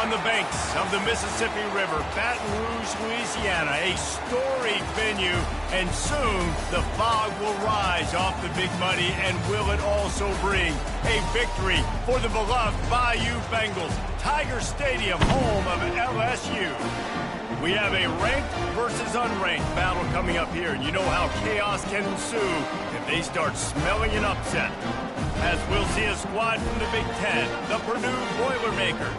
on the banks of the Mississippi River, Baton Rouge, Louisiana, a storied venue, and soon the fog will rise off the Big Muddy, and will it also bring a victory for the beloved Bayou Bengals, Tiger Stadium, home of LSU. We have a ranked versus unranked battle coming up here, and you know how chaos can ensue if they start smelling an upset. As we'll see a squad from the Big Ten, the Purdue Boilermakers,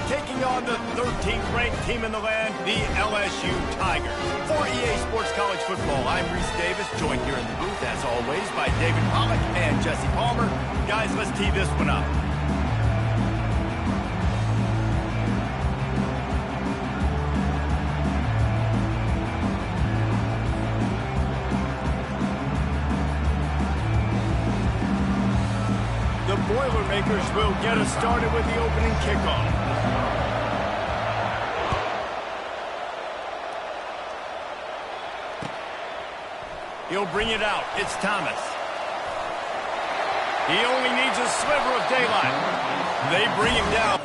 taking on the 13th ranked team in the land, the LSU Tigers. For EA Sports College Football, I'm Reese Davis, joined here in the booth, as always, by David Pollock and Jesse Palmer. Guys, let's tee this one up. The Boilermakers will get us started with the opening kickoff. He'll bring it out. It's Thomas. He only needs a sliver of daylight. They bring him down.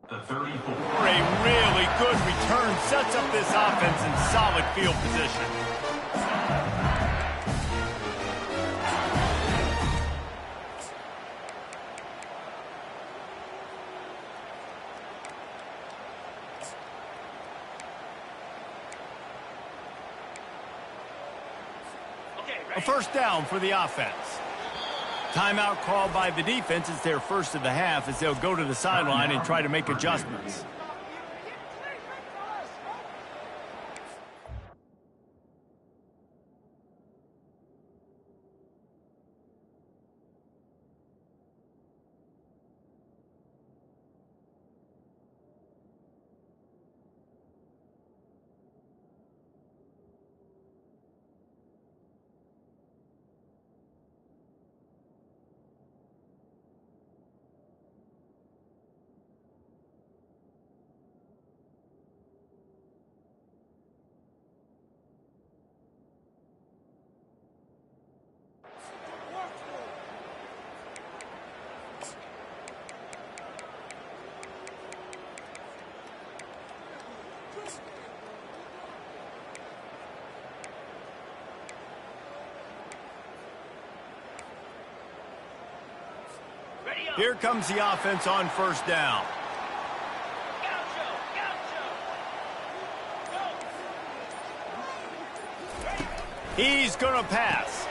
The 34. A really good return sets up this offense in solid field position. A first down for the offense. Timeout called by the defense. It's their first of the half as they'll go to the sideline and try to make adjustments. Here comes the offense on first down. He's going to pass.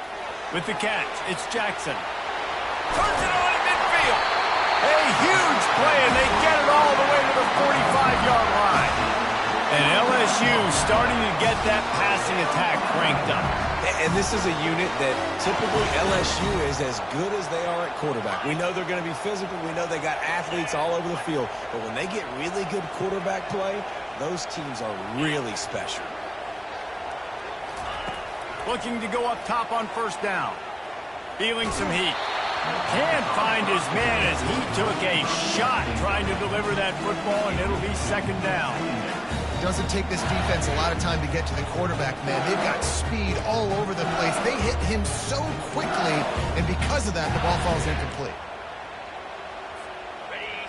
With the catch, it's Jackson. Turns it on at midfield. A huge play, and they get it all the way to the 45-yard line. And LSU starting to get that passing attack cranked up. And this is a unit that typically LSU is as good as they are at quarterback. We know they're going to be physical. We know they got athletes all over the field. But when they get really good quarterback play, those teams are really special. Looking to go up top on first down. Feeling some heat. Can't find his man as he took a shot trying to deliver that football, and it'll be second down. It doesn't take this defense a lot of time to get to the quarterback, man. They've got speed all over the place. They hit him so quickly, and because of that, the ball falls incomplete.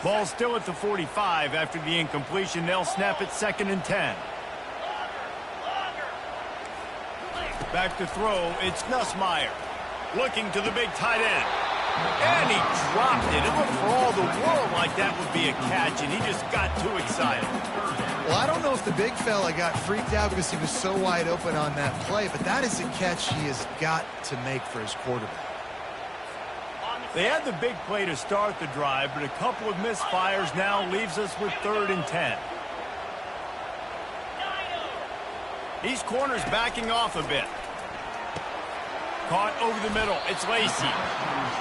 Ball still at the 45 after the incompletion. They'll snap it 2nd and 10. Back to throw, it's Nussmeier. Looking to the big tight end. And he dropped it. It looked for all the world like that would be a catch, and he just got too excited. Well, I don't know if the big fella got freaked out because he was so wide open on that play, but that is a catch he has got to make for his quarterback. They had the big play to start the drive, but a couple of misfires now leaves us with 3rd and 10. These corners backing off a bit. Caught over the middle. It's Lacey.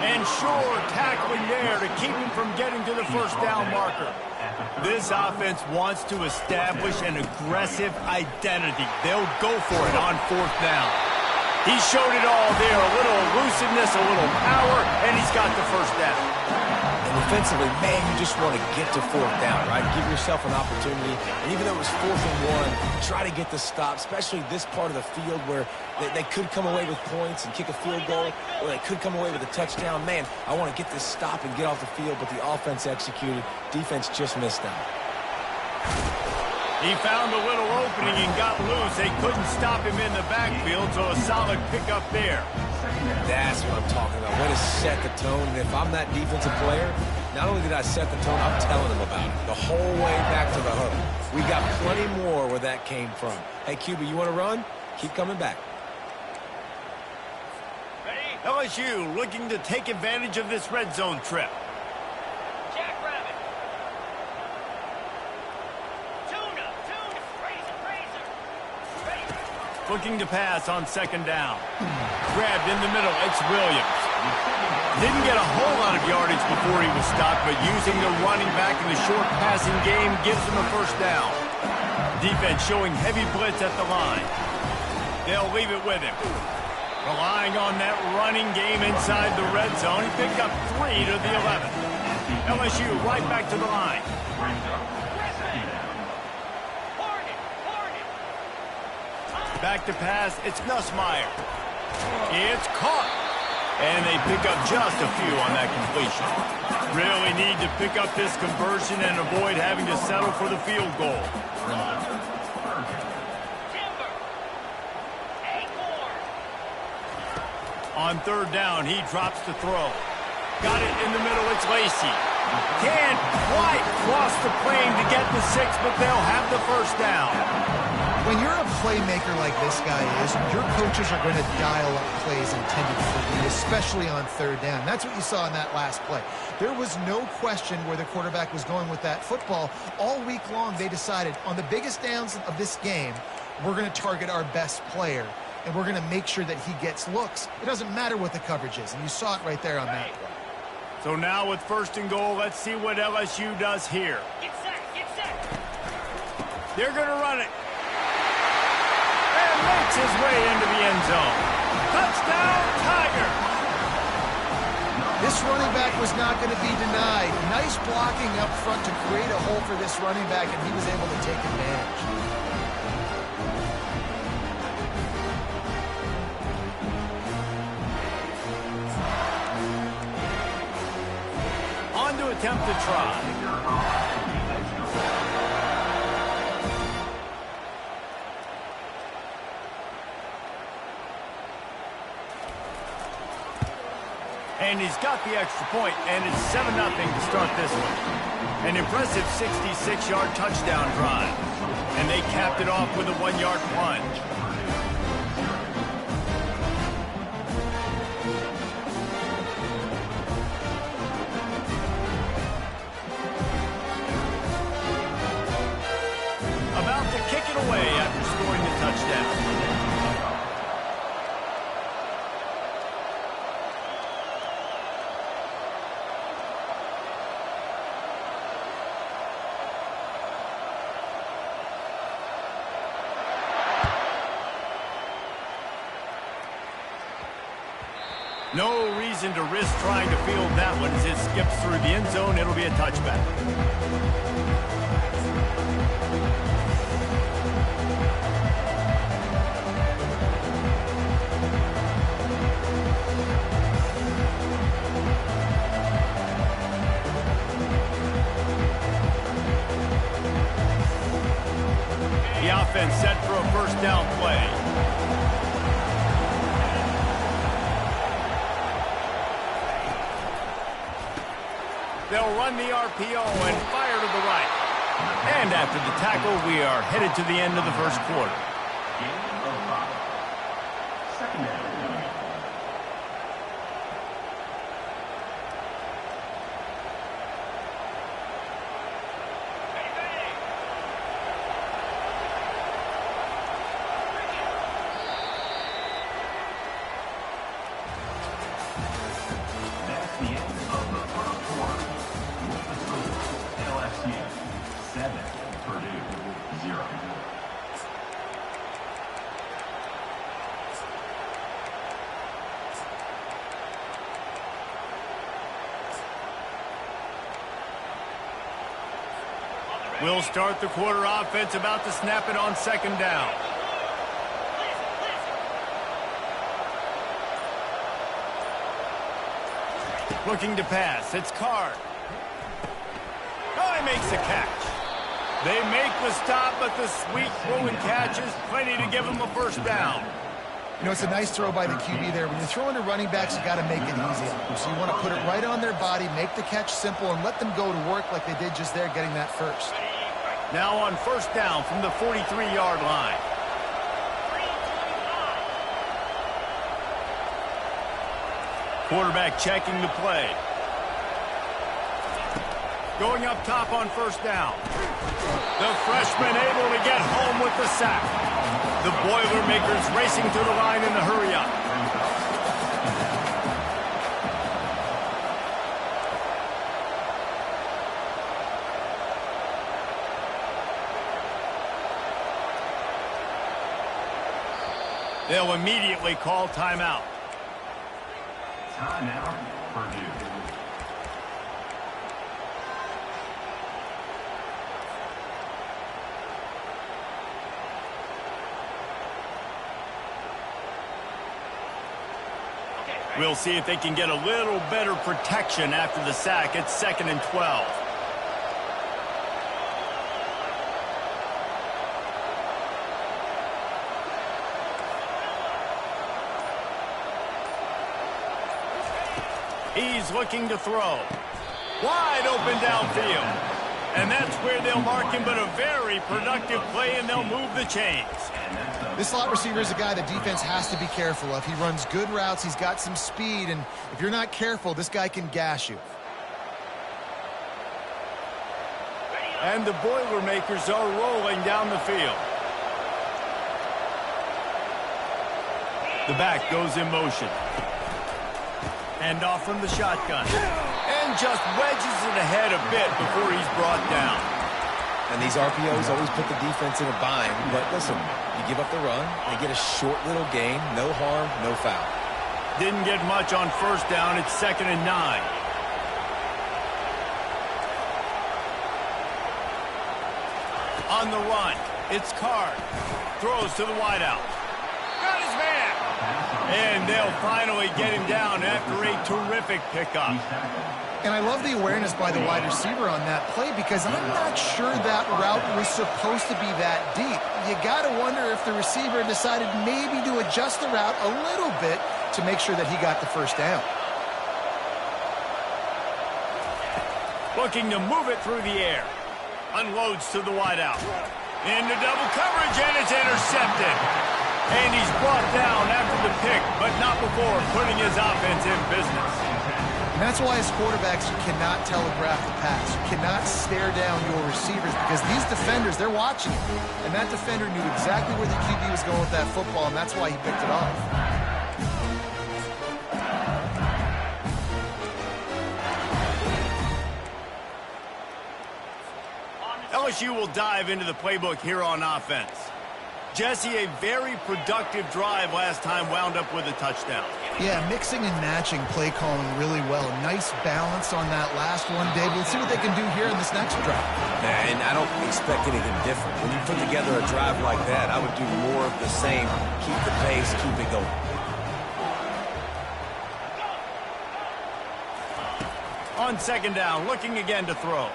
And sure, tackling there to keep him from getting to the first down marker. This offense wants to establish an aggressive identity. They'll go for it on fourth down. He showed it all there. A little elusiveness, a little power, and he's got the first down. And defensively, man, you just want to get to fourth down, right? Give yourself an opportunity. And even though it was 4th and 1, try to get the stop, especially this part of the field where they could come away with points and kick a field goal, or they could come away with a touchdown. Man, I want to get this stop and get off the field, but the offense executed. Defense just missed out. He found a little opening and got loose. They couldn't stop him in the backfield, so a solid pickup there. That's what I'm talking about. Way to set the tone. And if I'm that defensive player, not only did I set the tone, I'm telling them about it the whole way back to the huddle. We got plenty more where that came from. Hey, QB, you want to run? Keep coming back. LSU looking to take advantage of this red zone trip. Looking to pass on second down. Grabbed in the middle. It's Williams. Didn't get a whole lot of yardage before he was stopped, but using the running back in the short passing game gives him a first down. Defense showing heavy blitz at the line. They'll leave it with him. Relying on that running game inside the red zone. He picked up 3 to the 11. LSU right back to the line. Back to pass, it's Nussmeier. It's caught. And they pick up just a few on that completion. Really need to pick up this conversion and avoid having to settle for the field goal. On third down, he drops the throw. Got it in the middle, it's Lacey. Can't quite cross the plane to get the 6, but they'll have the first down. When you're a playmaker like this guy is, your coaches are going to dial up plays intended for you, especially on third down. That's what you saw in that last play. There was no question where the quarterback was going with that football. All week long, they decided on the biggest downs of this game, we're going to target our best player, and we're going to make sure that he gets looks. It doesn't matter what the coverage is, and you saw it right there on that play. So now with first and goal, let's see what LSU does here. Get set, get set. They're going to run it. And makes his way into the end zone. Touchdown, Tiger! This running back was not going to be denied. Nice blocking up front to create a hole for this running back, and he was able to take advantage. On to attempt to try. And he's got the extra point, and it's 7-0 to start this one. An impressive 66-yard touchdown drive. And they capped it off with a 1-yard plunge. About to kick it away after scoring the touchdown. No reason to risk trying to field that one as it skips through the end zone. It'll be a touchback. The offense set for a first down play. They'll run the RPO and fire to the right. And after the tackle, we are headed to the end of the first quarter. We'll start the quarter offense, about to snap it on second down. Looking to pass. It's Card. Oh, he makes the catch. They make the stop, but the sweet throw and catch is plenty to give them a first down. You know, it's a nice throw by the QB there. When you're throwing to running backs, you got to make it easy on them. So you want to put it right on their body, make the catch simple, and let them go to work like they did just there, getting that first. Now on first down from the 43-yard line. Quarterback checking the play. Going up top on first down. The freshman able to get home with the sack. The Boilermakers racing to the line in the hurry-up. They'll immediately call timeout. Timeout, Purdue. We'll see if they can get a little better protection after the sack. It's 2nd and 12. He's looking to throw. Wide open downfield. And that's where they'll mark him, but a very productive play, and they'll move the chains. This slot receiver is a guy the defense has to be careful of. He runs good routes. He's got some speed, and if you're not careful, this guy can gash you. And the Boilermakers are rolling down the field. The back goes in motion. Hand off from the shotgun. And just wedges it ahead a bit before he's brought down. And these RPOs always put the defense in a bind. But listen, you give up the run, they get a short little gain, no harm, no foul. Didn't get much on first down. It's 2nd and 9. On the run, it's Card. Throws to the wideout. Got his man. And they'll finally get him down after a terrific pickup. And I love the awareness by the wide receiver on that play, because I'm not sure that route was supposed to be that deep. You got to wonder if the receiver decided maybe to adjust the route a little bit to make sure that he got the first down. Looking to move it through the air. Unloads to the wideout. Into double coverage, and it's intercepted. And he's brought down after the pick, but not before putting his offense in business. And that's why as quarterbacks, you cannot telegraph the pass. You cannot stare down your receivers, because these defenders, they're watching you. And that defender knew exactly where the QB was going with that football, and that's why he picked it off. LSU will dive into the playbook here on offense. Jesse, a very productive drive last time, wound up with a touchdown. Yeah, mixing and matching play calling really well. Nice balance on that last one, Dave. Let's see what they can do here in this next drive. And I don't expect anything different. When you put together a drive like that, I would do more of the same. Keep the pace, keep it going. On second down, looking again to throw.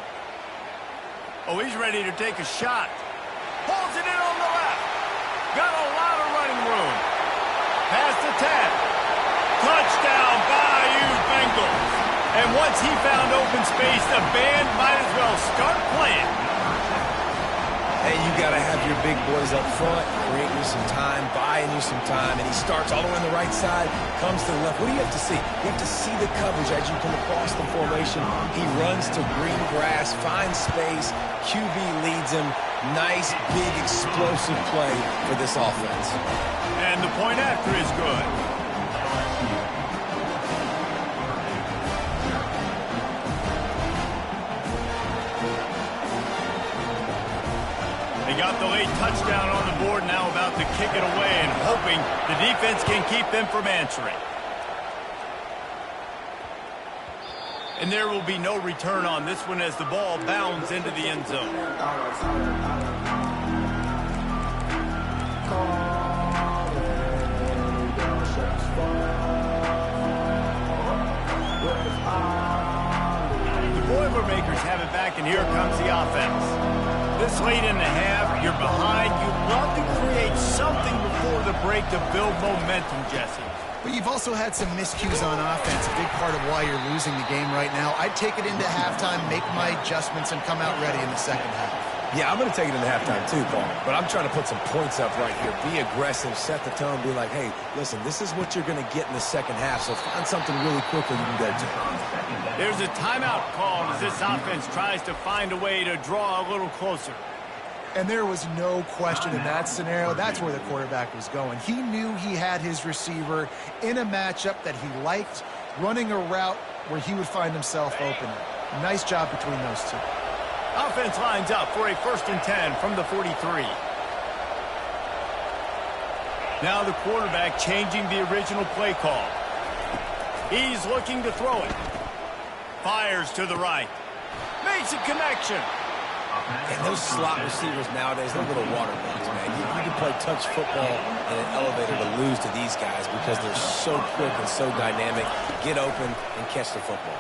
Oh, he's ready to take a shot. Pulls it in on the left. Got a lot of running room. Past the 10. Touchdown, Bayou Bengals. And once he found open space, the band might as well start playing. Hey, you got to have your big boys up front, creating you some time, buying you some time, and he starts all the way on the right side, comes to the left. What do you have to see? You have to see the coverage as you come across the formation. He runs to green grass, finds space, QB leads him. Nice, big, explosive play for this offense. And the point after is good. They got the late touchdown on the board, now about to kick it away and hoping the defense can keep them from answering. And there will be no return on this one as the ball bounds into the end zone. The Boilermakers have it back, and here comes the offense. This late in the half, you're behind. You'd love to create something before the break to build momentum, Jesse. But you've also had some miscues on offense, a big part of why you're losing the game right now. I'd take it into halftime, make my adjustments, and come out ready in the second half. Yeah, I'm going to take it into halftime too, Paul. But I'm trying to put some points up right here. Be aggressive, set the tone, be like, hey, listen, this is what you're going to get in the second half, so find something really quickly you can go to. There's a timeout called as this offense tries to find a way to draw a little closer. And there was no question in that scenario. That's where the quarterback was going. He knew he had his receiver in a matchup that he liked, running a route where he would find himself open. Nice job between those two. Offense lines up for a 1st and 10 from the 43. Now the quarterback changing the original play call. He's looking to throw it. Fires to the right. Makes a connection. And those slot receivers nowadays, they're little water bugs, man. You can play touch football in an elevator to lose to these guys because they're so quick and so dynamic. Get open and catch the football.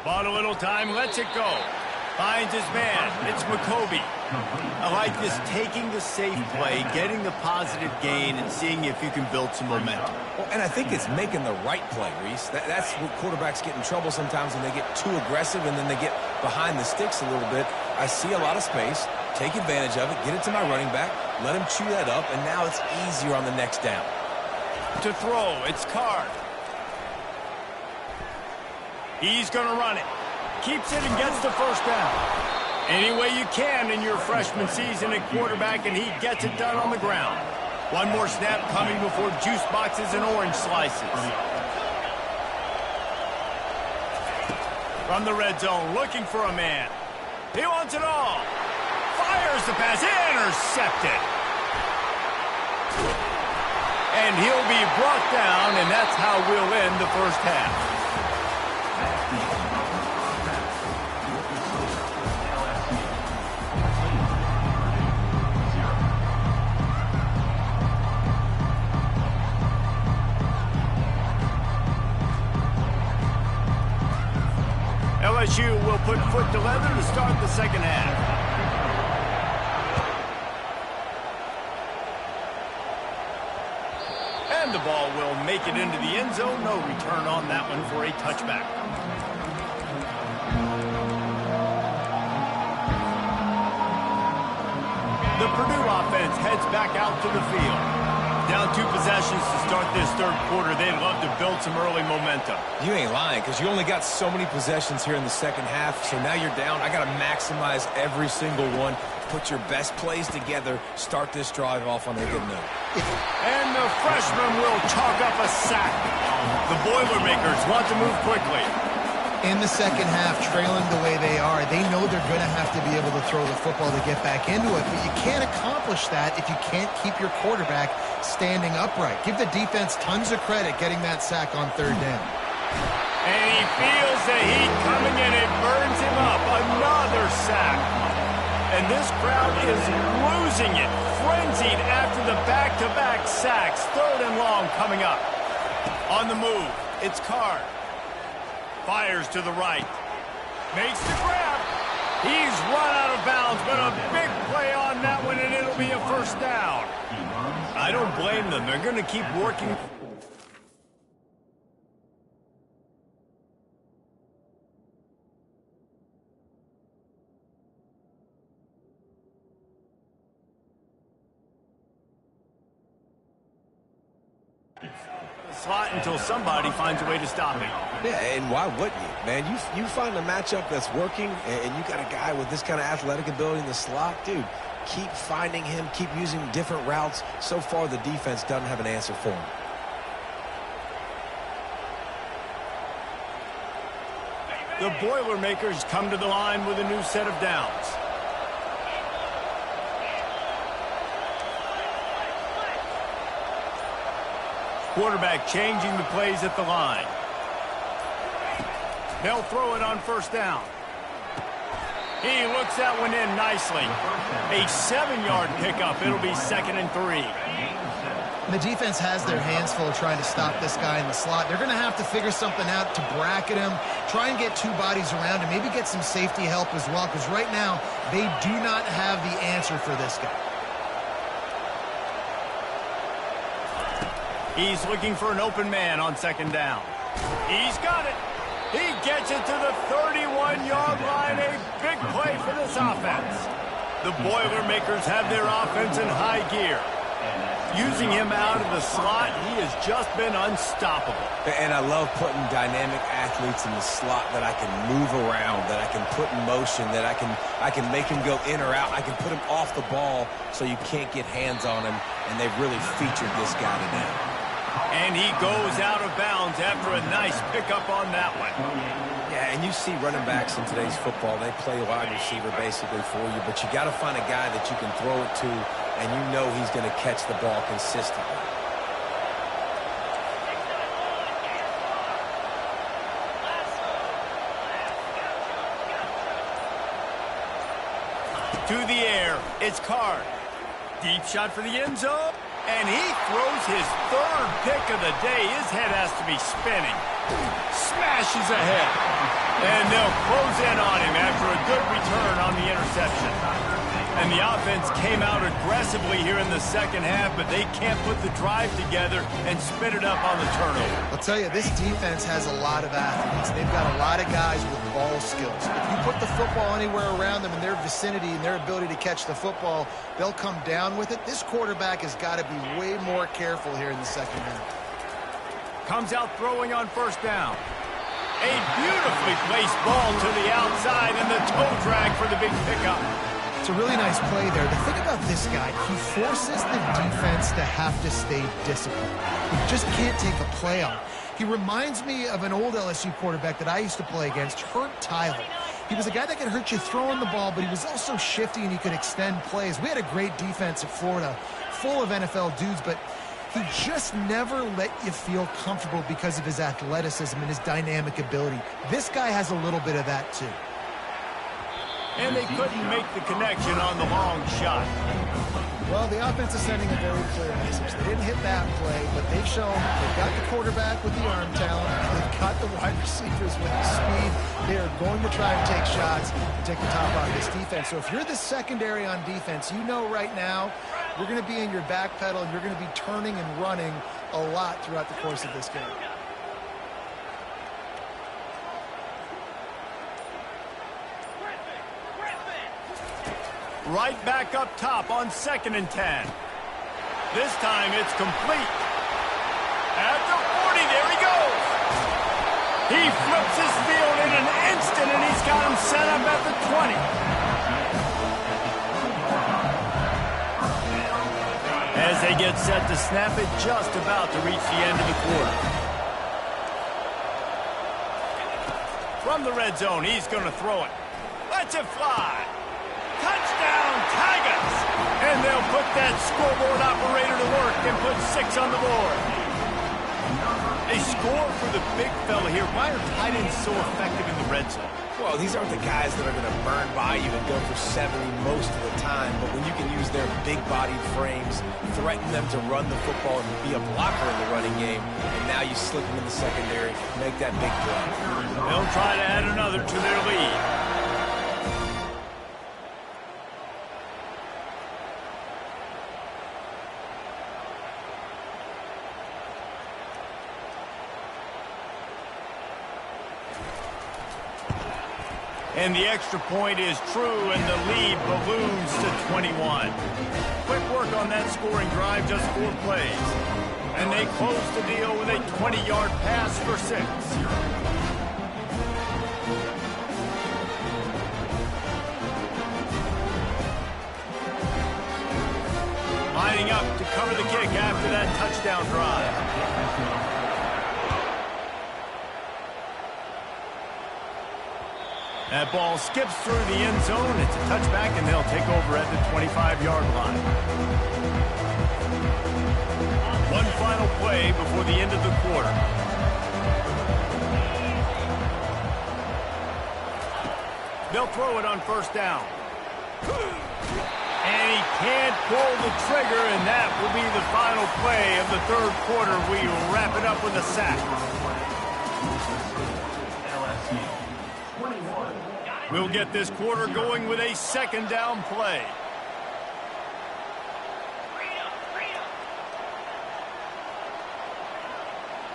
Bought a little time, lets it go. Finds his man. It's McCoby. I like this, taking the safe play, getting the positive gain, and seeing if you can build some momentum. Well, and I think it's making the right play, Reese. That's what quarterbacks get in trouble sometimes when they get too aggressive and then they get behind the sticks a little bit. I see a lot of space. Take advantage of it. Get it to my running back. Let him chew that up, and now it's easier on the next down. To throw, it's Card. He's going to run it. Keeps it and gets the first down. Any way you can in your freshman season at quarterback, and he gets it done on the ground. One more snap coming before juice boxes and orange slices. From the red zone, looking for a man. He wants it all. Fires the pass. Intercepted. And he'll be brought down, and that's how we'll end the first half. LSU will put foot to leather to start the second half. And the ball will make it into the end zone. No return on that one for a touchback. The Purdue offense heads back out to the field. Down 2 possessions to start this third quarter. They'd love to build some early momentum. You ain't lying, because you only got so many possessions here in the second half, so now you're down. I got to maximize every single one. Put your best plays together. Start this drive off on a good note. And the freshman will chalk up a sack. The Boilermakers want to move quickly. In the second half, trailing the way they are, they know they're going to have to be able to throw the football to get back into it, but you can't accomplish that if you can't keep your quarterback standing upright. Give the defense tons of credit getting that sack on third down. And he feels the heat coming in. It burns him up. Another sack. And this crowd is losing it. Frenzied after the back-to-back sacks. 3rd and long coming up. On the move, it's Card. Fires to the right. Makes the grab. He's run out of bounds, but a big play on that one, and it'll be a first down. I don't blame them. They're going to keep working. Slot until somebody finds a way to stop him. Yeah, and why wouldn't you, man? You find a matchup that's working, and you got a guy with this kind of athletic ability in the slot, dude. Keep finding him, keep using different routes. So far, the defense doesn't have an answer for him. The Boilermakers come to the line with a new set of downs. Quarterback changing the plays at the line. They'll throw it on first down. He looks that one in nicely. A 7-yard pickup. It'll be 2nd and 3. The defense has their hands full trying to stop this guy in the slot. They're going to have to figure something out to bracket him, try and get 2 bodies around him, maybe get some safety help as well, because right now they do not have the answer for this guy. He's looking for an open man on 2nd down. He's got it. He gets it to the 31-yard line. A big play for this offense. The Boilermakers have their offense in high gear. Using him out of the slot, he has just been unstoppable. And I love putting dynamic athletes in the slot that I can move around, that I can put in motion, that I can make him go in or out. I can put him off the ball so you can't get hands on him, and they've really featured this guy today. And he goes out of bounds after a nice pickup on that one. Yeah, and you see running backs in today's football, they play wide receiver basically for you, but you got to find a guy that you can throw it to, and you know he's going to catch the ball consistently. To the air, it's Card. Deep shot for the end zone. And he throws his 3rd pick of the day. His head has to be spinning. Smashes ahead. And they'll close in on him after a good return on the interception. And the offense came out aggressively here in the 2nd half, but they can't put the drive together and spit it up on the turnover. I'll tell you, this defense has a lot of athletes. They've got a lot of guys with ball skills. If you put the football anywhere around them in their vicinity and their ability to catch the football, they'll come down with it. This quarterback has got to be way more careful here in the 2nd half. Comes out throwing on first down. A beautifully placed ball to the outside and the toe drag for the big pickup. It's a really nice play there. The thing about this guy, he forces the defense to have to stay disciplined. He just can't take a play on. He reminds me of an old LSU quarterback that I used to play against, Hurt Tyler. He was a guy that could hurt you throwing the ball, but he was also shifty and he could extend plays. We had a great defense at Florida, full of NFL dudes, but he just never let you feel comfortable because of his athleticism and his dynamic ability. This guy has a little bit of that too. And they couldn't make the connection on the long shot. Well, the offense is sending a very clear message. They didn't hit that play, but they've shown they've got the quarterback with the arm talent. They've got the wide receivers with the speed. They are going to try and take shots and take the top off this defense. So if you're the secondary on defense, you know right now you're going to be in your back pedal and you're going to be turning and running a lot throughout the course of this game. Right back up top on 2nd and 10. This time it's complete. At the 40, there he goes. He flips his field in an instant, and he's got him set up at the 20. As they get set to snap it, just about to reach the end of the quarter. From the red zone, he's going to throw it. Lets it fly. Touchdown, Tigers! And they'll put that scoreboard operator to work and put 6 on the board. A score for the big fella here. Why are tight ends so effective in the red zone? Well, these aren't the guys that are going to burn by you and go for 70 most of the time, but when you can use their big-bodied frames, threaten them to run the football and be a blocker in the running game, and now you slip them in the secondary, make that big play. They'll try to add another to their lead. And the extra point is true, and the lead balloons to 21. Quick work on that scoring drive, just 4 plays. And they close the deal with a 20-yard pass for 6. Lining up to cover the kick after that touchdown drive. That ball skips through the end zone. It's a touchback, and they'll take over at the 25-yard line. One final play before the end of the quarter. They'll throw it on first down. And he can't pull the trigger, and that will be the final play of the third quarter. We will wrap it up with a sack. We'll get this quarter going with a second down play.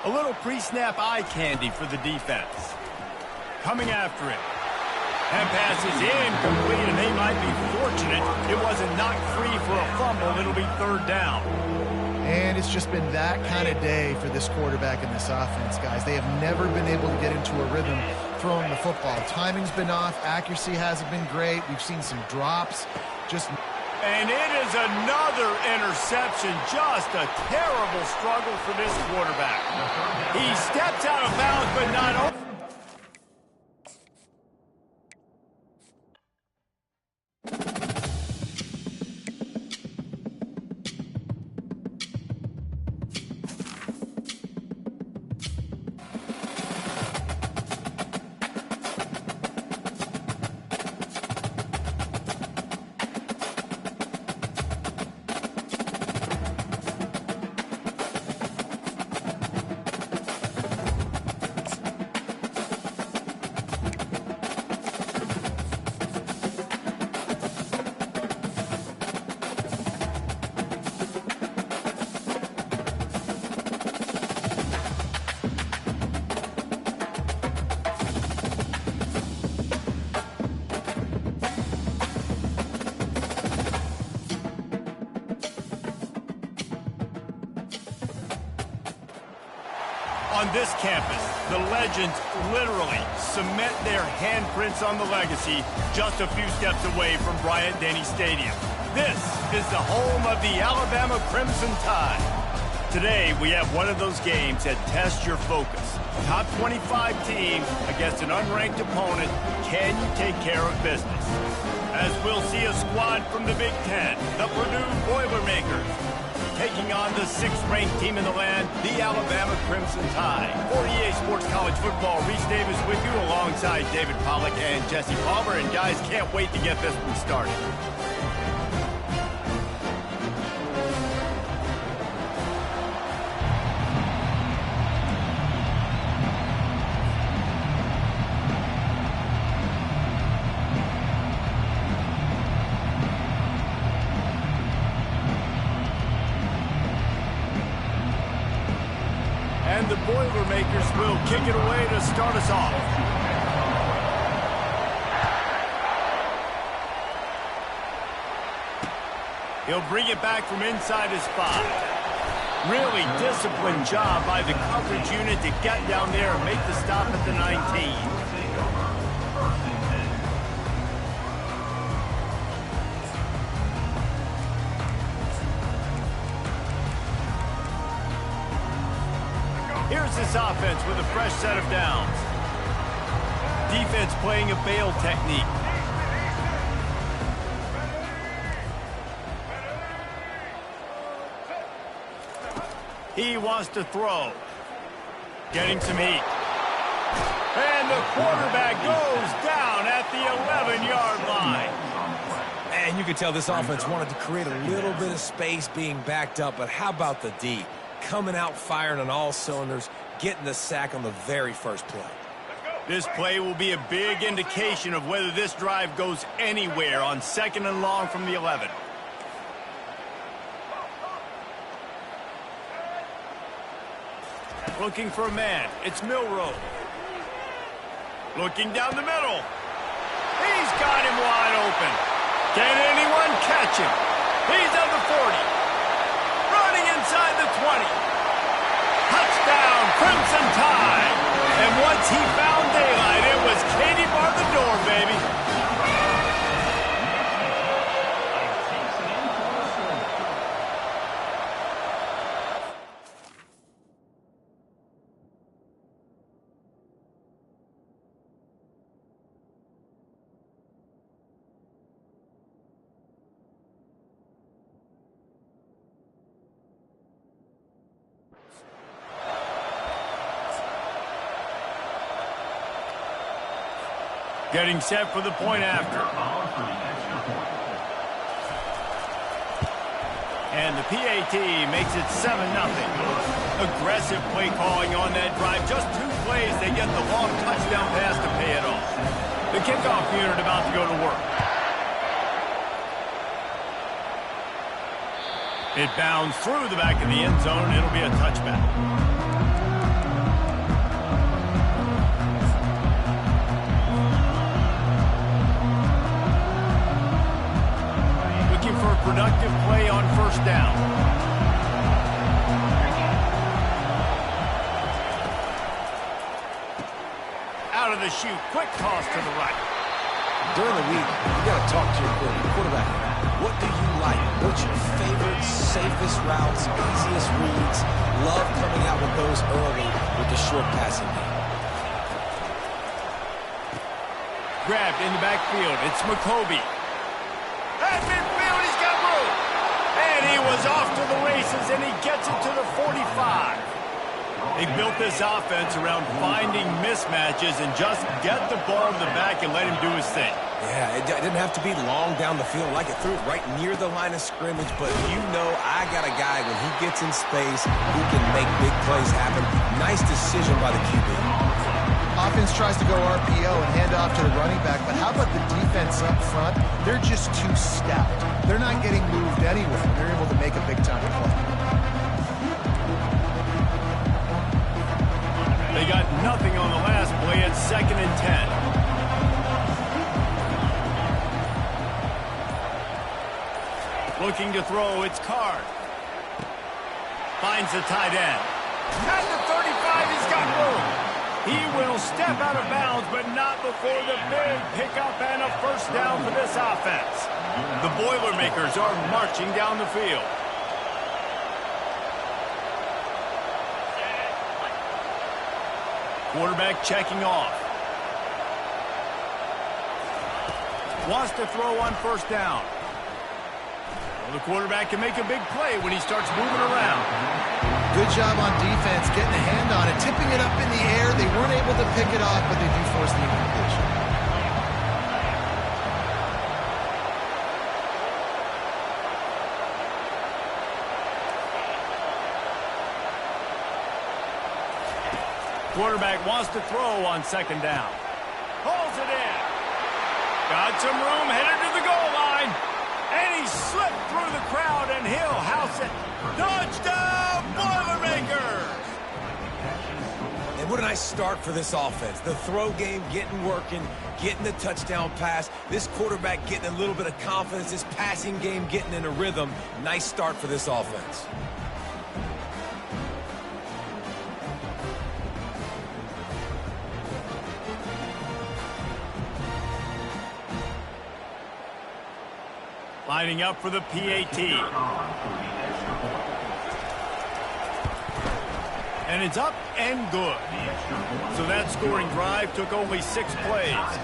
A little pre-snap eye candy for the defense. Coming after it. That pass is incomplete, and they might be fortunate it wasn't knocked free for a fumble. It'll be third down. And it's just been that kind of day for this quarterback and this offense, guys. They have never been able to get into a rhythm throwing the football. Timing's been off. Accuracy hasn't been great. We've seen some drops. And it is another interception. Just a terrible struggle for this quarterback. He steps out of bounds, but not over. On this campus, the legends literally cement their handprints on the legacy just a few steps away from Bryant-Denny Stadium. This is the home of the Alabama Crimson Tide. Today, we have one of those games that tests your focus. Top 25 team against an unranked opponent. Can you take care of business? As we'll see a squad from the Big Ten, the Purdue Boilermakers, taking on the 6th-ranked team in the land, the Alabama Crimson Tide. For EA Sports College Football, Reese Davis with you alongside David Pollack and Jesse Palmer. And guys, can't wait to get this one started. And the Boilermakers will kick it away to start us off. He'll bring it back from inside his 5. Really disciplined job by the coverage unit to get down there and make the stop at the 19. Here's this offense with a fresh set of downs. Defense playing a bail technique. He wants to throw. Getting some heat. And the quarterback goes down at the 11-yard line. And you could tell this offense wanted to create a little bit of space being backed up, but how about the D? Coming out firing on all cylinders, getting the sack on the very first play. This play will be a big indication of whether this drive goes anywhere on 2nd and long from the 11. Looking for a man. It's Milroe. Looking down the middle. He's got him wide open. Can anyone catch him? He's on the 40. Running inside the 20. Touchdown, Crimson Tide. And once he found daylight, it was Katie bar the door, baby. Getting set for the point after. And the PAT makes it 7-0. Aggressive play calling on that drive. Just 2 plays, they get the long touchdown pass to pay it off. The kickoff unit about to go to work. It bounds through the back of the end zone. It'll be a touchback. Looking for a productive play on first down. Out of the chute. Quick toss to the right. During the week, you got to talk to your quarterback. What do you like? What's your favorite, safest routes, easiest reads? Love coming out with those early with the short passing game. Grabbed in the backfield. It's McCoby. At midfield, he's got room. And he was off to the races, and he gets it to the 45. They built this offense around finding mismatches and just get the ball in the back and let him do his thing. Yeah, it didn't have to be long down the field. Like it threw it right near the line of scrimmage, but you know I got a guy when he gets in space who can make big plays happen. Nice decision by the QB. Offense tries to go RPO and hand off to the running back, but how about the defense up front? They're just too stout. They're not getting moved anywhere. They're able to make a big-time play. They got nothing on the last play. It's 2nd and 10. Looking to throw, it's Card. Finds the tight end. At the 35, he's got room. He will step out of bounds, but not before the big pickup and a first down for this offense. The Boilermakers are marching down the field. Quarterback checking off. Wants to throw on first down. Well, the quarterback can make a big play when he starts moving around. Good job on defense, getting a hand on it, tipping it up in the air. They weren't able to pick it off, but they do force the incompletion. Quarterback wants to throw on 2nd down. Pulls it in. Got some room, headed to the goal line. And he slipped through the crowd, and he'll house it. Touchdown, Boilermakers! And what a nice start for this offense. The throw game getting working, getting the touchdown pass. This quarterback getting a little bit of confidence. This passing game getting in a rhythm. Nice start for this offense. Lining up for the PAT. And it's up and good. So that scoring drive took only 6 plays.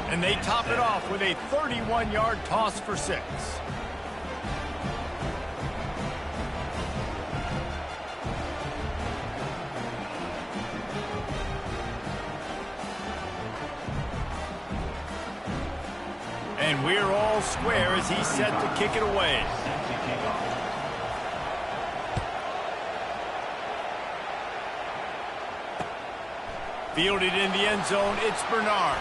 And they top it off with a 31-yard toss for 6. And we're all square as he's set to kick it away. Fielded in the end zone, it's Bernard.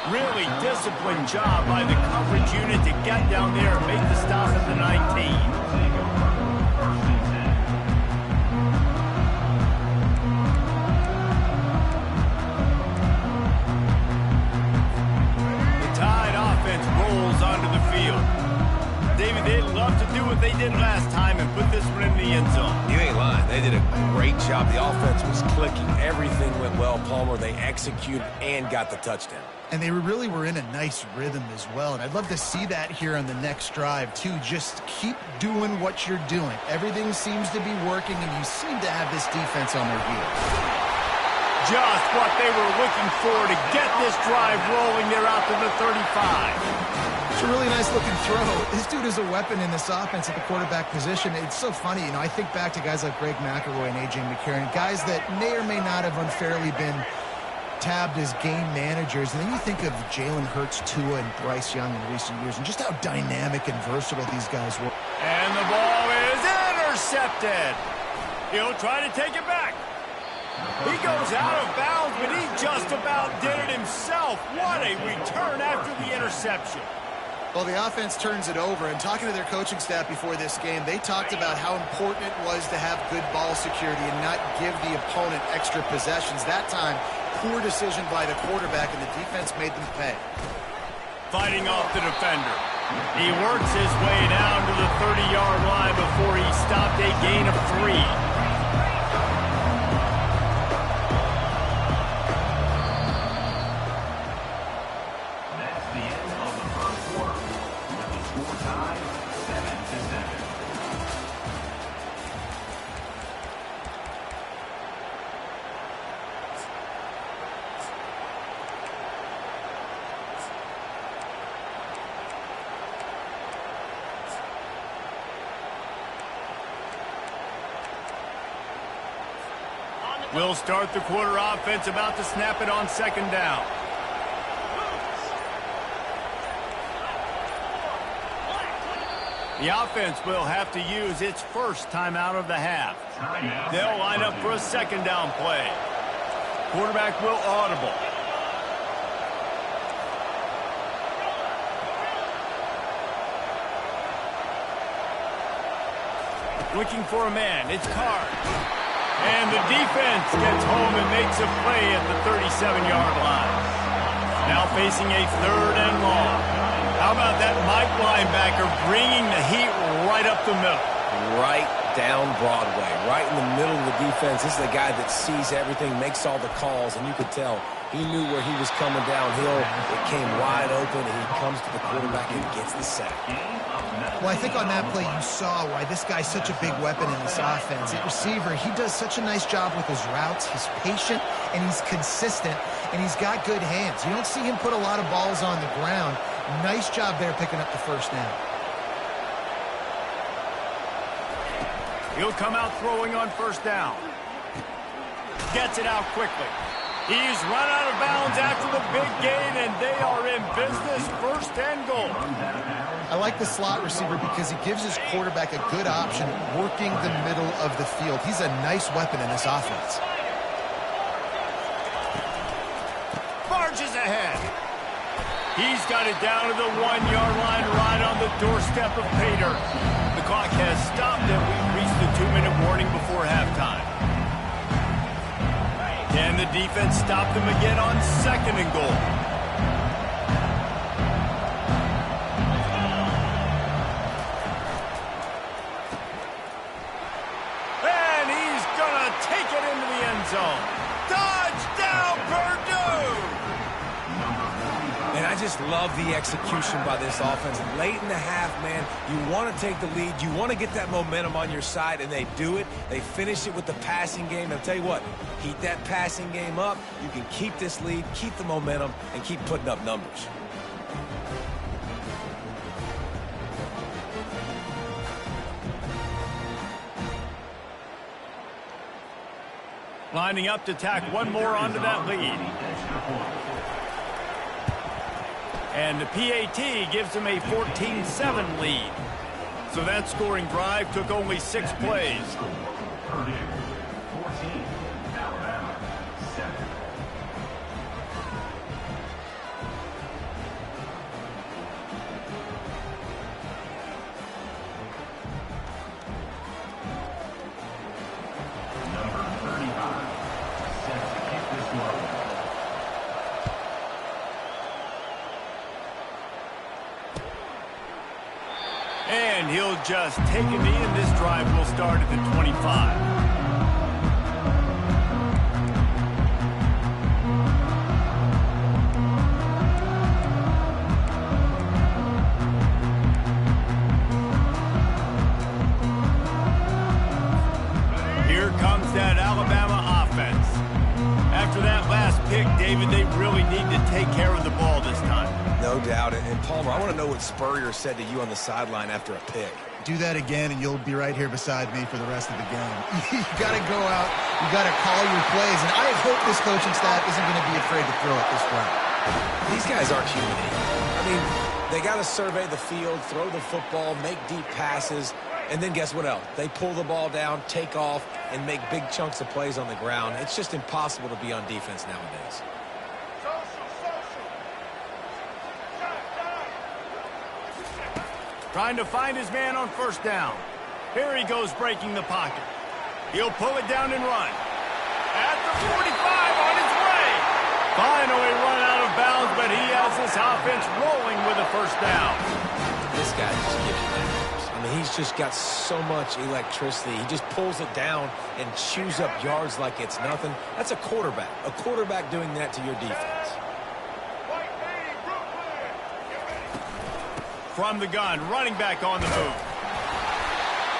Really disciplined job by the coverage unit to get down there and make the stop at the 19. Rolls onto the field. David, they'd love to do what they did last time and put this one in the end zone. You ain't lying. They did a great job. The offense was clicking. Everything went well, Palmer. They executed and got the touchdown. And they really were in a nice rhythm as well. And I'd love to see that here on the next drive, too. Just keep doing what you're doing. Everything seems to be working, and you seem to have this defense on their heels. Just what they were looking for to get this drive rolling. They're out to the 35. It's a really nice-looking throw. This dude is a weapon in this offense at the quarterback position. It's so funny. You know, I think back to guys like Greg McElroy and A.J. McCarron, guys that may or may not have unfairly been tabbed as game managers, and then you think of Jalen Hurts, Tua, and Bryce Young in recent years, and just how dynamic and versatile these guys were. And the ball is intercepted. He'll try to take it back. He goes out of bounds, but he just about did it himself. What a return after the interception. Well, the offense turns it over, and talking to their coaching staff before this game, they talked about how important it was to have good ball security and not give the opponent extra possessions. That time, poor decision by the quarterback, and the defense made them pay. Fighting off the defender. He works his way down to the 30-yard line before he stopped a gain of 3. We'll start the quarter offense, about to snap it on second down. The offense will have to use its first timeout of the half. They'll line up for a second down play. Quarterback will audible. Looking for a man. It's Carr. And the defense gets home and makes a play at the 37-yard line. Now facing a 3rd and long. How about that Mike linebacker bringing the heat right up the middle? Right down Broadway, right in the middle of the defense. This is the guy that sees everything, makes all the calls, and you could tell he knew where he was coming downhill. It came wide open, and he comes to the quarterback and gets the sack. Well, I think on that play you saw why this guy's such a big weapon in this offense. At receiver, he does such a nice job with his routes. He's patient, and he's consistent, and he's got good hands. You don't see him put a lot of balls on the ground. Nice job there picking up the first down. He'll come out throwing on first down. Gets it out quickly. He's run out of bounds after the big gain, and they are in business, 1st and goal. I like the slot receiver because he gives his quarterback a good option working the middle of the field. He's a nice weapon in this offense. Barges ahead. He's got it down to the 1-yard line right on the doorstep of pay dirt. The clock has stopped, and we've reached the 2-minute warning before halftime. Can the defense stop them again on 2nd and goal? And he's going to take it into the end zone. Touchdown, Purdue! And I just love the execution by this offense. Late in the half, man, you want to take the lead. You want to get that momentum on your side, and they do it. They finish it with the passing game. I'll tell you what, keep that passing game up. You can keep this lead, keep the momentum, and keep putting up numbers. Lining up to tack one more onto that lead. And the PAT gives them a 14-7 lead. So that scoring drive took only 6 plays. Purdue, 14, Alabama, 7. Number 35, set to kick this one. And he'll just take a knee, and this drive will start at the 25. Here comes that Alabama offense. After that last pick, David, they really need to take care of the ball this time. No doubt. And Palmer, I want to know what Spurrier said to you on the sideline after a pick. Do that again, and you'll be right here beside me for the rest of the game. You got to go out You got to call your plays, and I hope this coaching staff isn't going to be afraid to throw it this route. These guys aren't human. I mean, they got to survey the field, throw the football, make deep passes, and then guess what else? They pull the ball down, take off, and make big chunks of plays on the ground. It's just impossible to be on defense nowadays. Trying to find his man on first down. Here he goes breaking the pocket. He'll pull it down and run. At the 45 on his way. Finally run out of bounds, but he has this offense rolling with a first down. This guy just gives you that. I mean, he's just got so much electricity. He just pulls it down and chews up yards like it's nothing. That's a quarterback. A quarterback doing that to your defense. From the gun, running back on the move.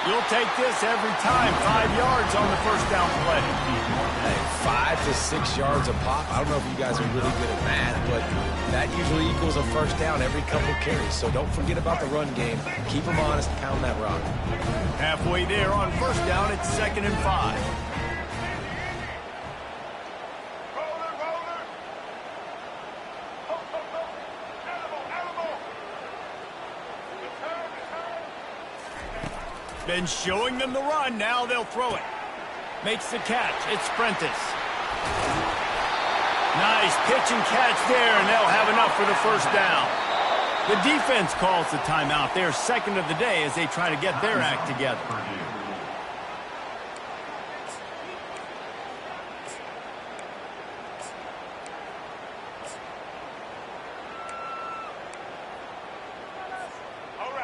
You'll take this every time. 5 yards on the first down play. Hey, 5 to 6 yards a pop. I don't know if you guys are really good at math, but that usually equals a first down every couple carries. So don't forget about the run game. Keep them honest, pound that rock. Halfway there on first down, it's 2nd and 5. Been showing them the run. Now they'll throw it. Makes the catch. It's Prentice. Nice pitch and catch there, and they'll have enough for the first down. The defense calls the timeout. They're second of the day as they try to get their act together.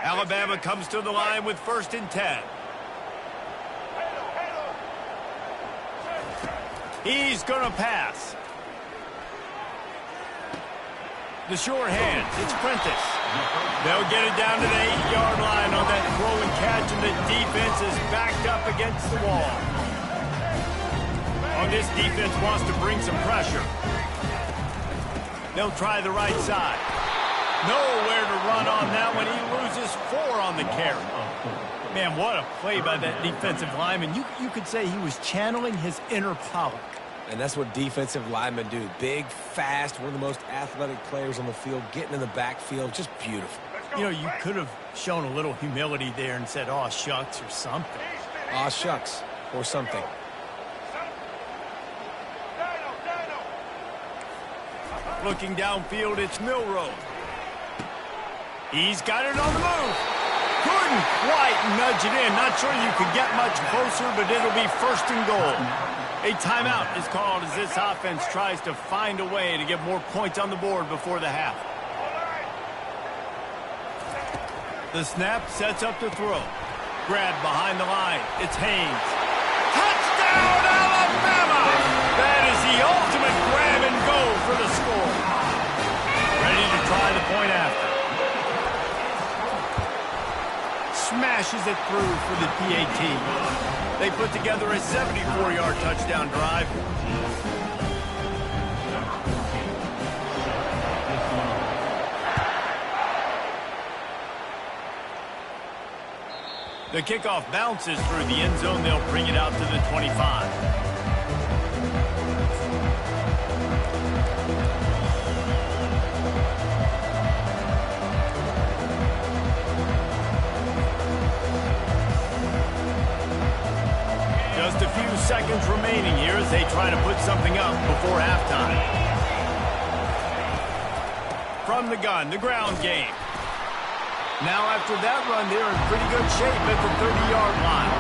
Alabama comes to the line with 1st and 10. He's going to pass. The short hands. It's Prentice. They'll get it down to the 8-yard line on that throw and catch, and the defense is backed up against the wall. Oh, this defense wants to bring some pressure. They'll try the right side. Nowhere to run on that one. He loses 4 on the carry. Man, what a play by that defensive lineman. You could say he was channeling his inner Pollock. And that's what defensive linemen do. Big, fast, one of the most athletic players on the field, getting in the backfield, just beautiful. You know, you could have shown a little humility there and said, "Aw, shucks," or something. Aw, shucks, or something. Looking downfield, it's Milroe. He's got it on the move. Couldn't quite nudge it in. Not sure you could get much closer, but it'll be 1st and goal. A timeout is called as this offense tries to find a way to get more points on the board before the half. The snap sets up the throw. Grab behind the line. It's Haynes. Touchdown, Alabama! That is the ultimate grab and go for the score. Ready to try the point after. Smashes it through for the PAT. They put together a 74-yard touchdown drive. The kickoff bounces through the end zone. They'll bring it out to the 25. Just a few seconds remaining here as they try to put something up before halftime. From the gun, the ground game. Now after that run, they're in pretty good shape at the 30-yard line.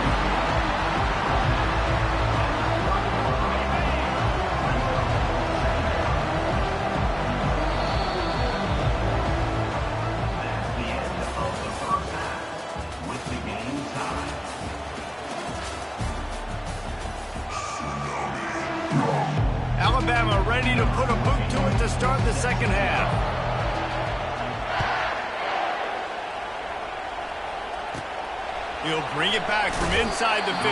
Alabama ready to put a boot to it to start the second half. He'll bring it back from inside the 15.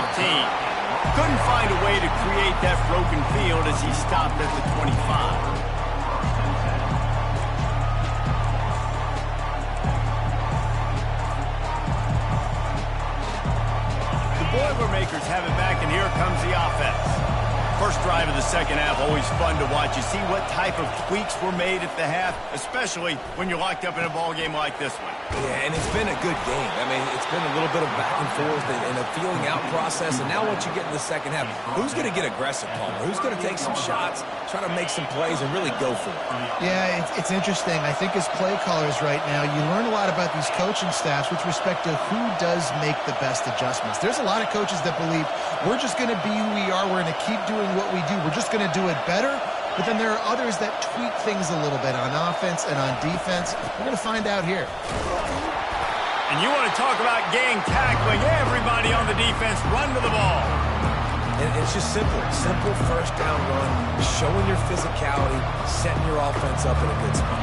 Couldn't find a way to create that broken field as he stopped at the 25. The Boilermakers have it back, and here comes the offense. First drive of the second half, always fun to watch. You see what type of tweaks were made at the half, especially when you're locked up in a ball game like this one. Yeah, and it's been a good game. I mean, it's been a little bit of back and forth and a feeling out process. And now once you get in the second half, who's going to get aggressive, Palmer? Who's going to take some shots, try to make some plays, and really go for it? Yeah, it's interesting. I think as play callers right now, you learn a lot about these coaching staffs with respect to who does make the best adjustments. There's a lot of coaches that believe we're just going to be who we are. We're going to keep doing what we do. We're just going to do it better. But then there are others that tweak things a little bit on offense and on defense. We're going to find out here. And you want to talk about gang tackling. Everybody on the defense run to the ball. And it's just simple. Simple first down run, showing your physicality, setting your offense up in a good spot.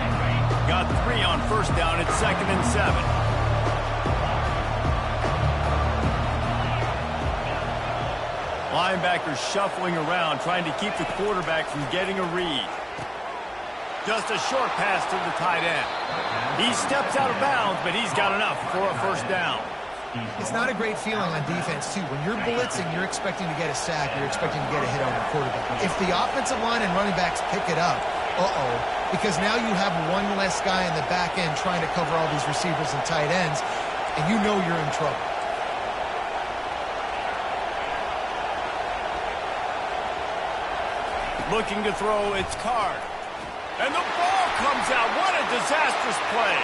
Got 3 on first down. It's 2nd and 7. Linebackers shuffling around, trying to keep the quarterback from getting a read. Just a short pass to the tight end. He steps out of bounds, but he's got enough for a first down. It's not a great feeling on defense, too. When you're blitzing, you're expecting to get a sack. You're expecting to get a hit on the quarterback. If the offensive line and running backs pick it up, because now you have one less guy in the back end trying to cover all these receivers and tight ends, and you know you're in trouble. Looking to throw, it's Card. And the ball comes out. What a disastrous play.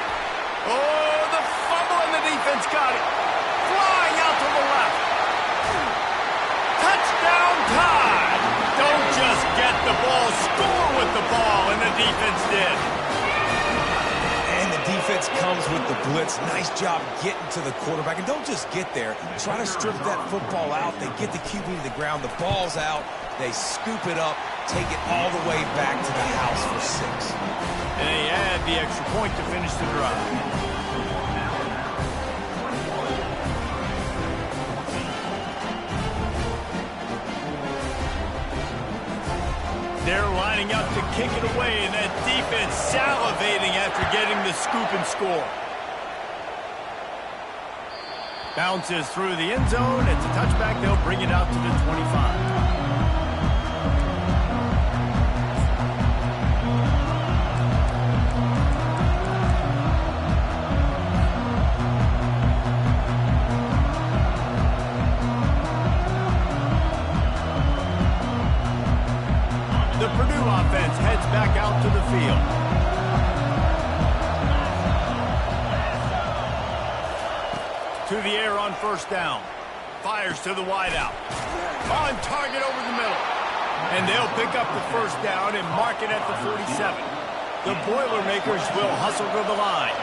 Oh, the fumble and the defense got it. Flying out to the left. Touchdown Tide. Don't just get the ball, score with the ball, and the defense did. And the defense comes with the blitz. Nice job getting to the quarterback. And don't just get there. Try to strip that football out. They get the QB to the ground. The ball's out. They scoop it up, take it all the way back to the house for 6. And they add the extra point to finish the drive. They're lining up to kick it away, and that defense salivating after getting the scoop and score. Bounces through the end zone. It's a touchback. They'll bring it out to the 25. The Purdue offense heads back out to the field. To the air on first down. Fires to the wideout. On target over the middle. And they'll pick up the first down and mark it at the 47. The Boilermakers will hustle to the line.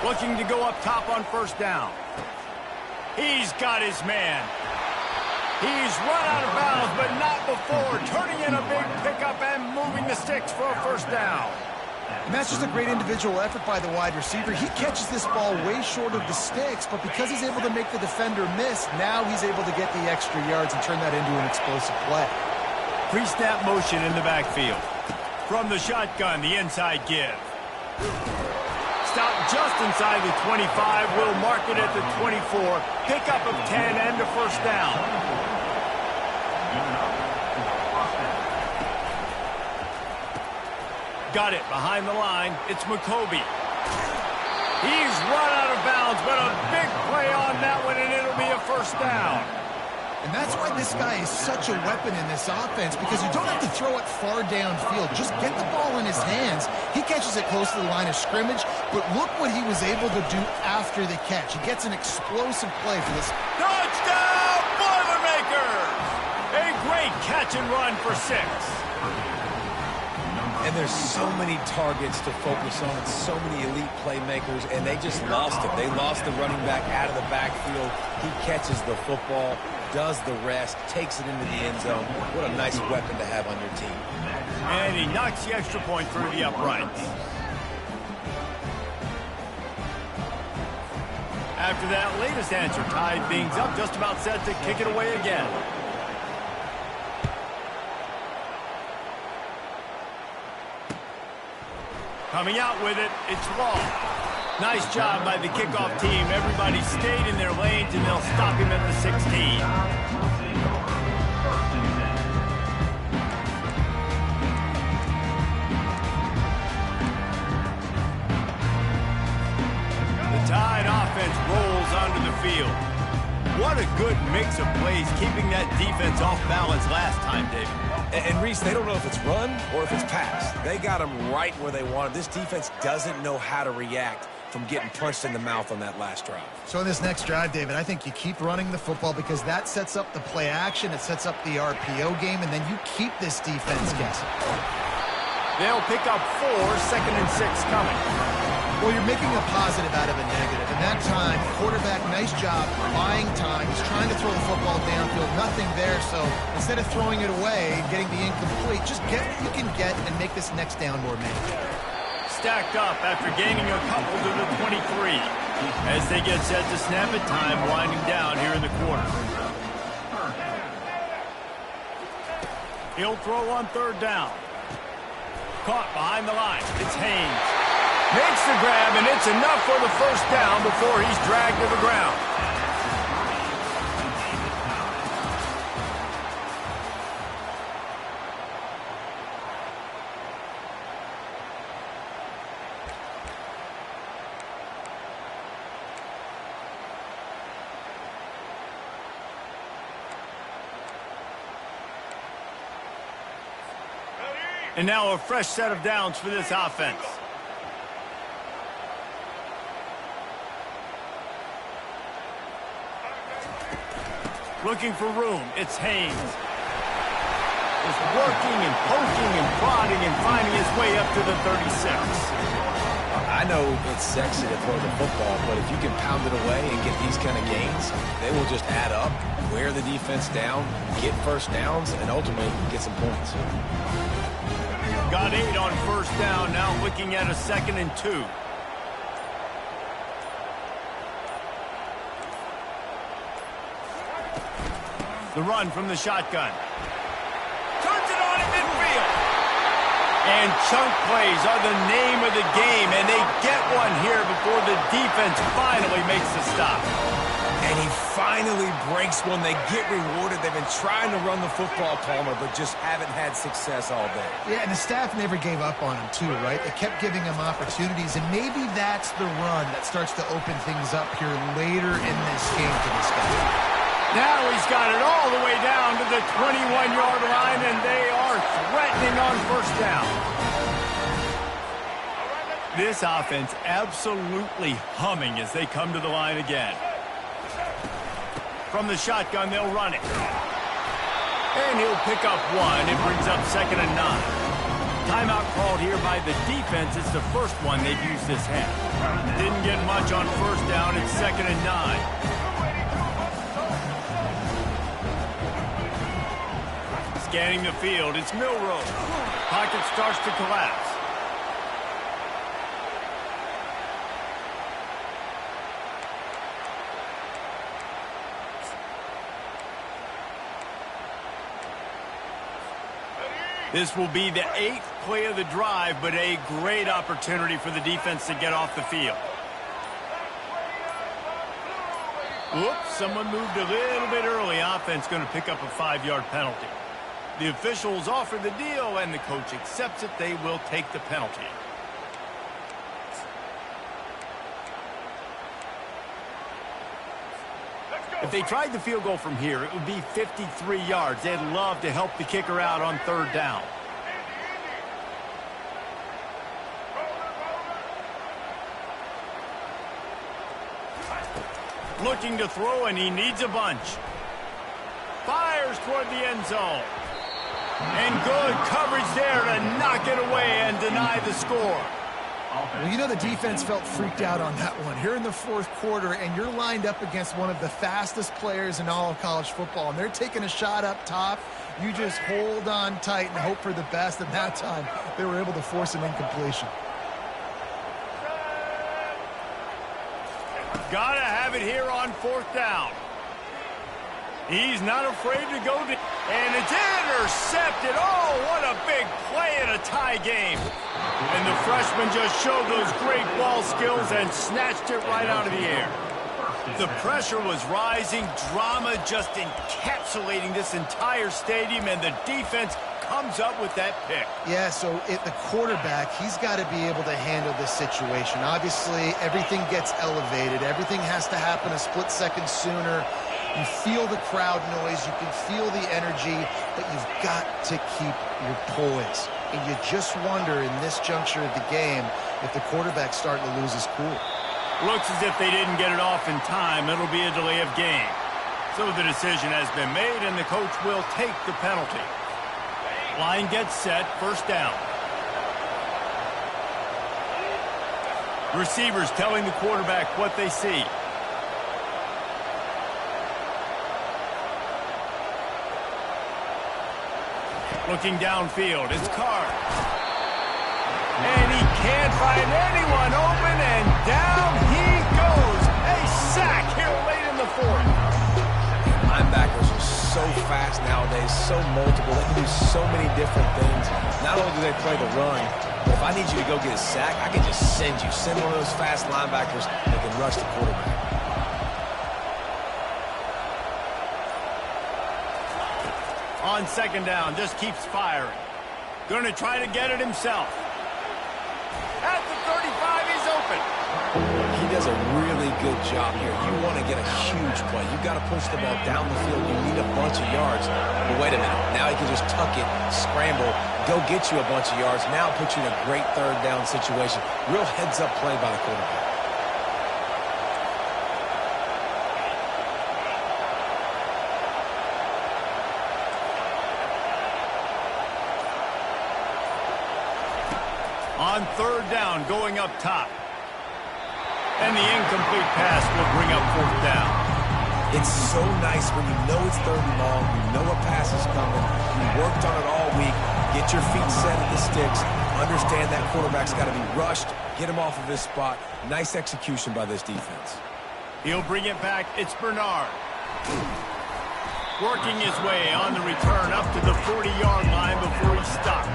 Looking to go up top on first down. He's got his man. He's run out of bounds, but not before. Turning in a big pickup and moving the sticks for a first down. And that's just a great individual effort by the wide receiver. He catches this ball way short of the sticks, but because he's able to make the defender miss, now he's able to get the extra yards and turn that into an explosive play. Pre-snap motion in the backfield. From the shotgun, the inside give. Stop just inside the 25. Will mark it at the 24. Pickup of 10 and a first down. Got it behind the line. It's McCoby. He's run out of bounds, but a big play on that one, and it'll be a first down. And that's why this guy is such a weapon in this offense, because you don't have to throw it far downfield. Just get the ball in his hands. He catches it close to the line of scrimmage, but look what he was able to do after the catch. He gets an explosive play for this. Touchdown, Boilermakers! A great catch and run for 6. And there's so many targets to focus on, so many elite playmakers, and they just lost it. They lost the running back out of the backfield. He catches the football, does the rest, takes it into the end zone. What a nice weapon to have on your team. And he knocks the extra point through the uprights. After that latest answer, tied things up, just about set to kick it away again. Coming out with it, it's Law. Nice job by the kickoff team. Everybody stayed in their lanes, and they'll stop him at the 16. The Tide offense rolls onto the field. What a good mix of plays, keeping that defense off balance last time, David. And Reese, they don't know if it's run or if it's pass. They got them right where they want it. This defense doesn't know how to react from getting punched in the mouth on that last drive. So in this next drive, David, I think you keep running the football because that sets up the play action, it sets up the RPO game, and then you keep this defense guessing. They'll pick up 4, 2nd and 6 coming. Well, you're making a positive out of a negative. And that time, quarterback, nice job, buying time. He's trying to throw the football downfield. Nothing there, so instead of throwing it away and getting the incomplete, just get what you can get and make this next down more manageable. Stacked up after gaining a couple to the 23. As they get set to snap it, time winding down here in the quarter. He'll throw on 3rd down. Caught behind the line. It's Haynes. Makes the grab, and it's enough for the 1st down before he's dragged to the ground. And now a fresh set of downs for this offense. Looking for room. It's Haynes. Is working and poking and prodding and finding his way up to the 36. I know it's sexy to throw the football, but if you can pound it away and get these kind of gains, they will just add up, wear the defense down, get 1st downs, and ultimately get some points. Got 8 on 1st down, now looking at a 2nd and 2. The run from the shotgun. Turns it on in midfield. And chunk plays are the name of the game, and they get one here before the defense finally makes the stop. And he finally breaks one. They get rewarded. They've been trying to run the football, Palmer, but just haven't had success all day. Yeah, and the staff never gave up on him, too, right? They kept giving him opportunities, and maybe that's the run that starts to open things up here later in this game for this guy. Now he's got it all the way down to the 21-yard line, and they are threatening on 1st down. This offense absolutely humming as they come to the line again. From the shotgun, they'll run it. And he'll pick up 1. It brings up 2nd and 9. Timeout called here by the defense. It's the first one they've used this half. Didn't get much on 1st down. It's 2nd and 9. Scanning the field, it's Milroe. Pocket starts to collapse. This will be the 8th play of the drive, but a great opportunity for the defense to get off the field. Whoops, someone moved a little bit early. Offense going to pick up a 5-yard penalty. The officials offer the deal, and the coach accepts it. They will take the penalty. If they tried the field goal from here, it would be 53 yards. They'd love to help the kicker out on 3rd down. Looking to throw, and he needs a bunch. Fires toward the end zone. And good coverage there to knock it away and deny the score. Well, you know the defense felt freaked out on that one. Here in the 4th quarter, and you're lined up against one of the fastest players in all of college football, and they're taking a shot up top. You just hold on tight and hope for the best, and that time they were able to force an incompletion. Gotta have it here on 4th down. He's not afraid to go to... And it's intercepted. Oh, what a big play in a tie game. And the freshman just showed those great ball skills and snatched it right out of the air. The pressure was rising, drama just encapsulating this entire stadium, and the defense comes up with that pick. Yeah, so the quarterback, he's got to be able to handle this situation. Obviously, everything gets elevated. Everything has to happen a split second sooner. You feel the crowd noise. You can feel the energy, but you've got to keep your poise. And you just wonder in this juncture of the game if the quarterback's starting to lose his cool. Looks as if they didn't get it off in time. It'll be a delay of game. So the decision has been made, and the coach will take the penalty. Line gets set, first down. Receivers telling the quarterback what they see. Looking downfield, it's Carr. And he can't find anyone open, and down he goes. A sack here late in the fourth. Linebackers are so fast nowadays, so multiple. They can do so many different things. Not only do they play the run, but if I need you to go get a sack, I can just send you. Send one of those fast linebackers that can rush the quarterback. On second down, just keeps firing. Going to try to get it himself. At the 35, he's open. He does a really good job here. You want to get a huge play. You've got to push the ball down the field. You need a bunch of yards. But wait a minute. Now he can just tuck it, scramble, go get you a bunch of yards. Now put you in a great third down situation. Real heads-up play by the quarterback. On third down, going up top. And the incomplete pass will bring up fourth down. It's so nice when you know it's third and long, you know a pass is coming, you worked on it all week, get your feet set at the sticks, understand that quarterback's got to be rushed, get him off of his spot. Nice execution by this defense. He'll bring it back. It's Bernard. Working his way on the return up to the 40-yard line before he stops.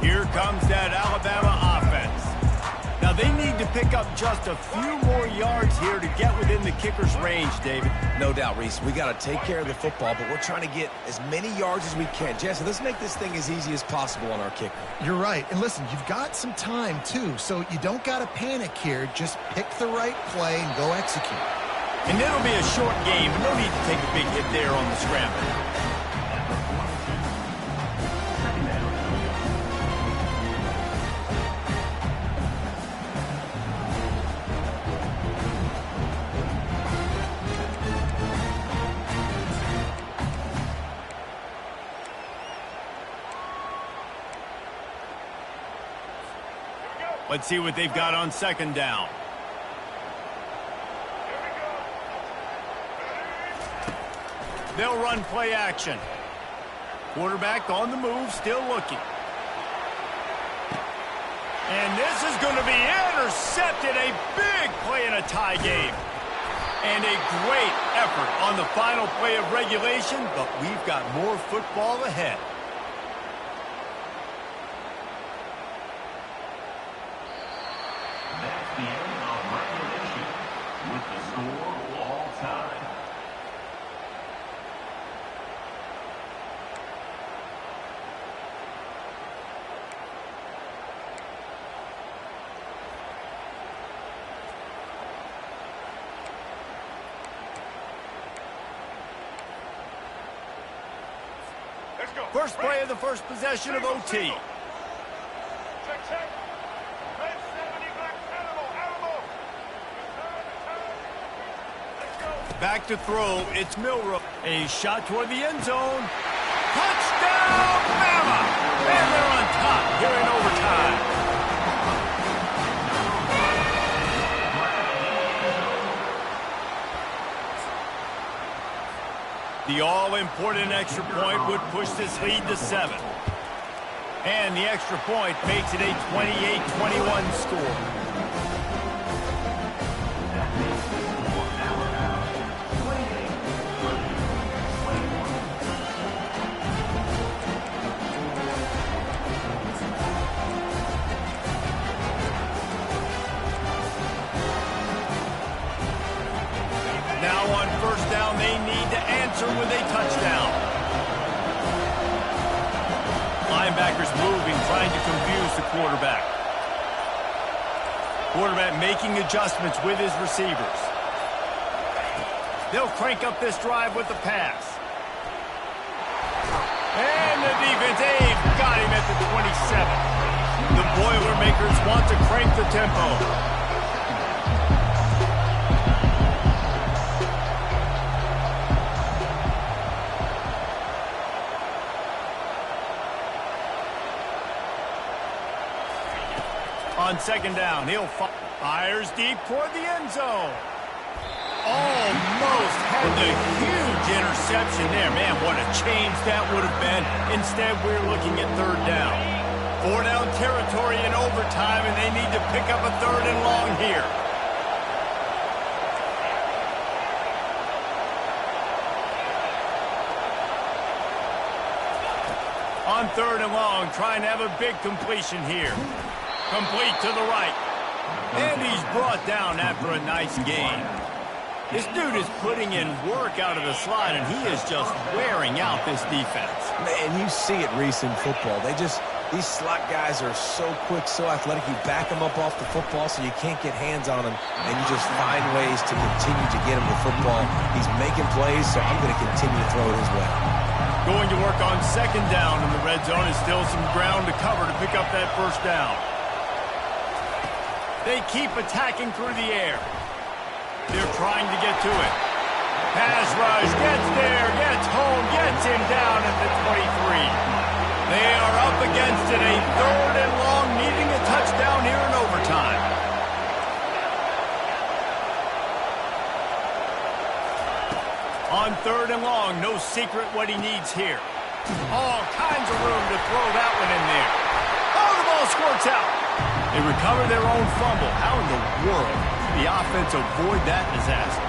Here comes that Alabama offense. Now they need to pick up just a few more yards here to get within the kicker's range, David. No doubt, Reese. We got to take care of the football, but we're trying to get as many yards as we can. Jesse, let's make this thing as easy as possible on our kicker. You're right. And listen, you've got some time, too, so you don't got to panic here. Just pick the right play and go execute. And it'll be a short game, but no need to take a big hit there on the scramble. Let's see what they've got on second down. They'll run play action. Quarterback on the move, still looking. And this is going to be intercepted. A big play in a tie game. And a great effort on the final play of regulation, but we've got more football ahead. That's the end of regulation with the score all time. First play of the first possession of OT. Back to throw, it's Milroe. A shot toward the end zone. Touchdown, Bama! And they're on top here in overtime. The all-important extra point would push this lead to 7. And the extra point makes it a 28-21 score. Now on first down, they need to answer with a touchdown. Linebackers moving, trying to confuse the quarterback. Quarterback making adjustments with his receivers. They'll crank up this drive with the pass. And the defense, they've got him at the 27. The Boilermakers want to crank the tempo. On second down, he'll fires deep toward the end zone. Almost had the huge interception there. Man, what a change that would have been. Instead, we're looking at third down. 4-down territory in overtime, and they need to pick up a 3rd and long here. On 3rd and long, trying to have a big completion here. Complete to the right. And he's brought down after a nice gain. This dude is putting in work out of the slot, and he is just wearing out this defense. Man, you see it, Reese, in football. These slot guys are so quick, so athletic. You back them up off the football so you can't get hands on them, and you just find ways to continue to get him the football. He's making plays, so I'm going to continue to throw it his way. Going to work on second down in the red zone. Is still some ground to cover to pick up that first down. They keep attacking through the air. They're trying to get to it. Pass rush, gets there, gets home, gets him down at the 23. They are up against it, a 3rd and long, needing a touchdown here in overtime. On 3rd and long, no secret what he needs here. All kinds of room to throw that one in there. Oh, the ball squirts out. They recover their own fumble. How in the world did the offense avoid that disaster?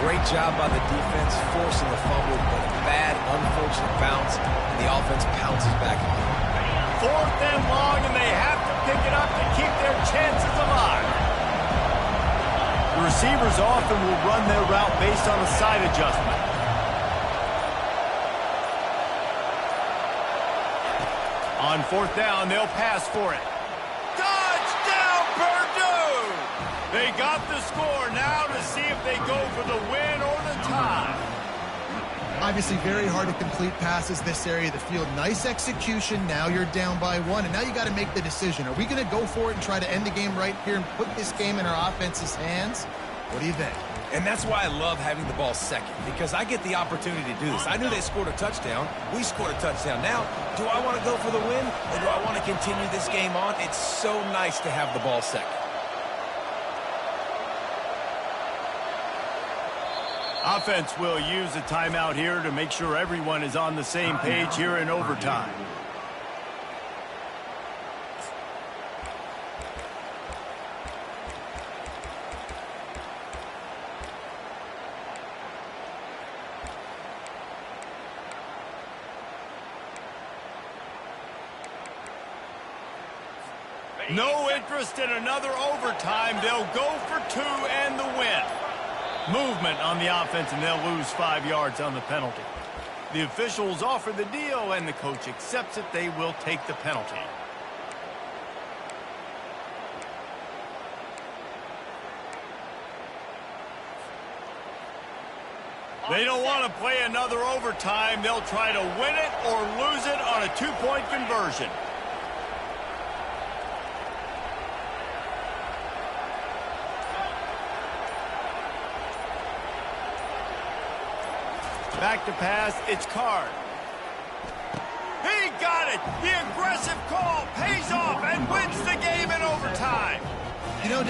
Great job by the defense forcing the fumble, but a bad, unfortunate bounce, and the offense pounces back again. 4th and long, and they have to pick it up to keep their chances alive. The receivers often will run their route based on a side adjustment. On 4th down, they'll pass for it. Touchdown, Purdue! They got the score. Now to see if they go for the win or the tie. Obviously very hard to complete passes this area of the field. Nice execution. Now you're down by 1, and now you got to make the decision. Are we going to go for it and try to end the game right here and put this game in our offense's hands? What do you think? And that's why I love having the ball second, because I get the opportunity to do this. I knew they scored a touchdown. We scored a touchdown. Now, do I want to go for the win, or do I want to continue this game on? It's so nice to have the ball second. Offense will use a timeout here to make sure everyone is on the same page here in overtime. No interest in another overtime. They'll go for 2 and the win. Movement on the offense, and they'll lose 5 yards on the penalty. The officials offer the deal, and the coach accepts it. They will take the penalty. They don't want to play another overtime. They'll try to win it or lose it on a 2-point conversion. Back to pass, it's Card. He got it! The aggressive call pays off and wins the game in overtime. You know,